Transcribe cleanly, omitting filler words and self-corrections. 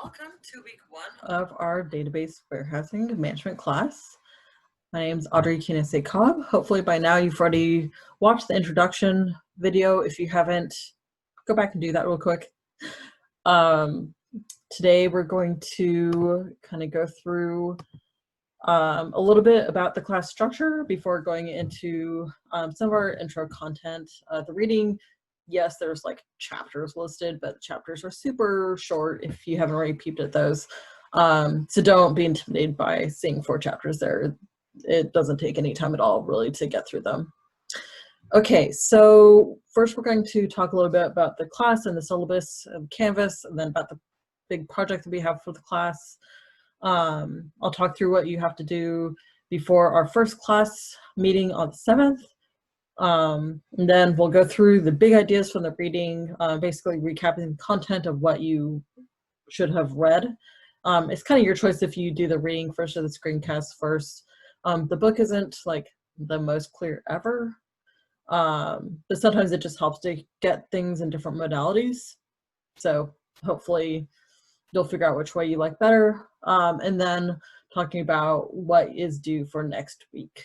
welcome to week 1 of our database warehousing management class. My name is Audrey Kinese-Cobb. Hopefully by now you've already watched the introduction video. If you haven't, go back and do that real quick. Today we're going to kind of go through a little bit about the class structure before going into some of our intro content. The reading, yes, there's like chapters listed, but chapters are super short if you haven't already peeped at those. So don't be intimidated by seeing 4 chapters there. It doesn't take any time at all really to get through them. Okay, so first we're going to talk a little bit about the class and the syllabus of Canvas, and then about the big project that we have for the class. I'll talk through what you have to do before our first class meeting on the 7th. And then we'll go through the big ideas from the reading, basically recapping the content of what you should have read. It's kind of your choice if you do the reading first or the screencast first. The book isn't like the most clear ever, but sometimes it just helps to get things in different modalities. So hopefully you'll figure out which way you like better. And then talking about what is due for next week.